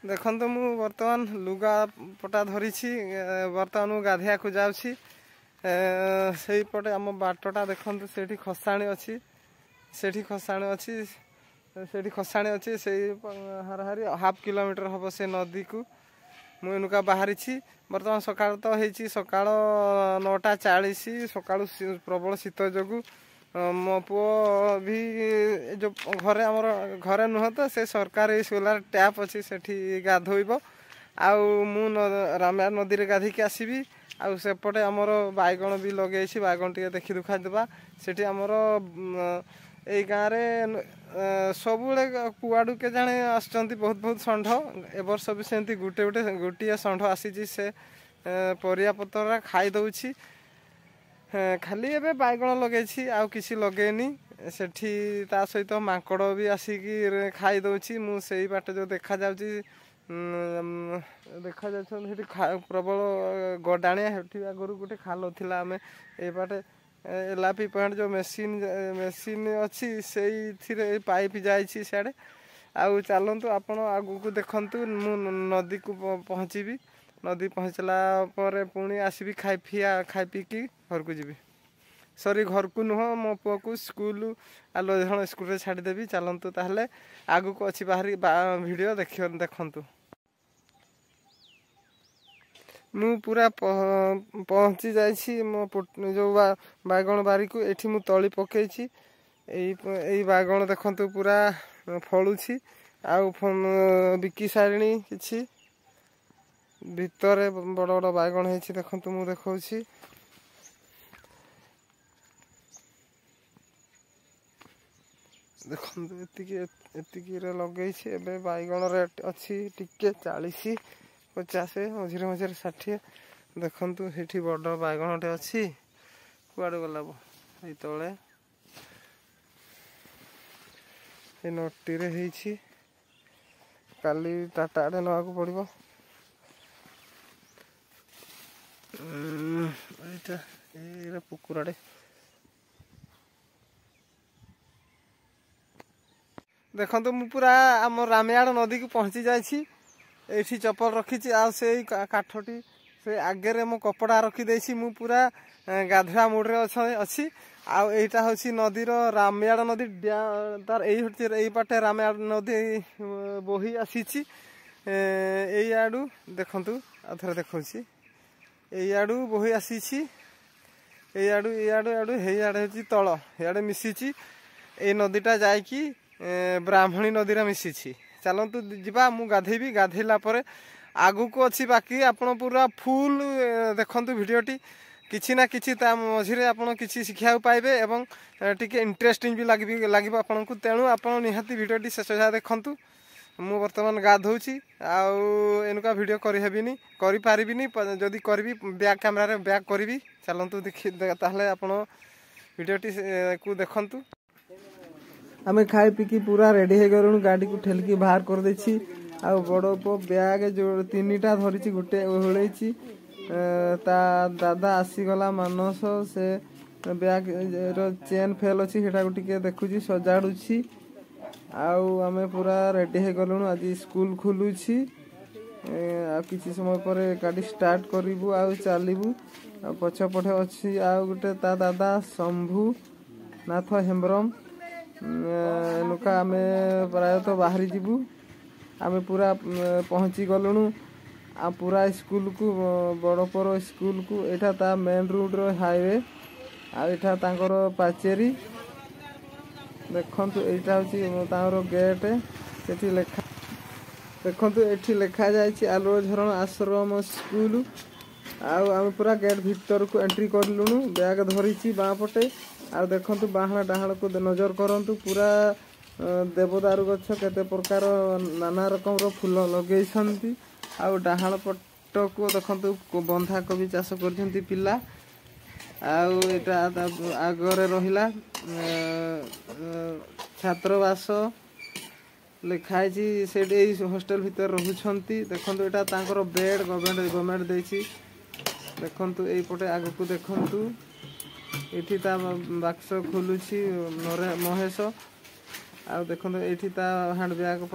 देखो मु बर्तमान लुगा पटा धरी बर्तमान मु गाधिया को जाऊँगी से पटे आम बाटटा देखु से खसाणी अच्छी से खसाणी अच्छी से खसाणी अच्छी से हाराहारी हाफ किलोमीटर हम से नदी को मुझे बाहरी बर्तमान सका तो हो सका 9:40 सका प्रबल शीत जो मो पु भी जो घरे आमर घरे नुह तो से सरकार सोलार टैप अच्छी से गाधोब रामायण नदी में गाधिक आसबि आउपटे आमर बैगण भी लगे बैगण टे देखी दुखा देवा से आमर यही गाँव में सबुले कुआड़ू के जाने बहुत बहुत षंढ ए वर्ष भी सेमती गोटे षंढ आसी से परिया पतर खाई दौची खाली एबे बैगण लगे आउ किसी लगेनी सेठी ता सहित माकड़ भी आसिकी खाई दौची मु सेई बाट जो देखा जाउची देखा जाउछन प्रबल गडाणिया हेठी आगरु गोटे खाल थिला आमे ए बाटे एलआरपी पॉइंट जो मेसीन अच्छी से पाइप जाइए सियाड़े आउ चलतु आपण आगु को देखंतु मु नदी को पहुँचीबी नदी पहुँचला पर पुणी आसबि खाई पीकी घर को जीवी सॉरी घर को नुह मो पुआ को स्कूल लोधण स्कूल छाड़देवी चलतु ताहले आगु को अच्छी बाहरी वीडियो देखंतु मु पूरा पहुँची जाइए मो जो बैगण बारी को एठी मु तली पकई यही बैगण देखंतु पूरा फलुची आउ बिकी सारिणी किछि भितर बड़ बड़ बैगण है देखंतु मु देखौछि देखंतु एतिकी रे लगई छी एबे बैगण रेट अछि टिके 40-50 मझिरे मझिरे 60 देखंतु हेठी बड़ बैगणटे अछि कुआडे गला ए तळे ए नोटी रे हेछि काली टाटा आडे नवा को पड़िबो एटा ए पुकुराडे देखंतु मु पूरा आम रामायण नदी को पहुँची जाइछि एठी चप्पल रखी आ से काठटी से आगे मो कपड़ा रखी मु पूरा गाधुआ मुड्रे अच्छी आईटा हूँ नदीर रामायण नदी तार यही पाटे रामायण नदी बोही आसी आड़ू देखु आउे देखा आड़ू बोही आसी आड़ू आड़े हूँ तल इे मिसी ये नदीटा जाकि ब्राह्मणी नदी मिसी चलतु जा मु गाधेबी गाधेला आगु को अच्छी बाकी आपण पूरा फुल देखंतु वीडियोटी किछि ना किछि ता मझिरे आपण किछि शिक्षा पाइबे एवं टिके इंटरेस्टिंग भी लागिबो आपन को तेणु आपण निहाती वीडियोटी शेष जा देखंतु मु वर्तमान गाधौची आउ एनुका वीडियो करि हेबिनी करि पारिबिनी जदी करबी बैक कैमरा रे बैक करबी चलंतु देखि ताहले आपण वीडियोटी को देखंतु आमे खाई पीकी पूरा रेडी हे गरुन गाड़ी को ठेलकी बाहर कर देछि आ बड़ पो बैग जो 3टा धरिछि गुटे ओहळैछि ता दादा आसीगला मानस से बैग रो चेन फेल अछि हेटा को टिके देखुछि सजाडुछि आउ आमे पूरा रेडी हे गलुन आज स्कूल खुलुछि आ किछि समय पर गाड़ी स्टार्ट करिवु आ चलिवु पछ पठे अछि आ गुटे ता दादा शंभु नाथ हेम्ब्रम नुका आमे प्राय तो बाहरी जीवु आमे पूरा पहुँची गलुनु आ पूरा स्कूल को बड़पर स्कूल को एठा ता मेन रोड रो हाईवे आ एठा तांकर पाचेरी देखंतु एठा होची तांकर गेट सेठी लेखा देखंतु एठी लेखा जायछि आलो झरण आश्रम स्कूल आउ आमे पूरा गेट भीतर को एंट्री करलुनु बैग धरिछि बाँ पटे आ देखंतु बाहना डाहण को नजर करंतु पूरा देवदारू गछ केते प्रकार नाना रकम रो फूल लगेइछंती आ डाहण पट को देखंतु बंधा कोबी चाष करछंती पिला आउ एटा आगरे रहिला छात्रवास लिखाई से हॉस्टल भीतर रहुछंती देखंतु एटा तांकर बेड गवर्नमेंट देछि देखंतु एई पटे आगु को देखंतु एठी ता बाक्स खोलुछि महेश आ देखंतु एठी ता हैंड बैग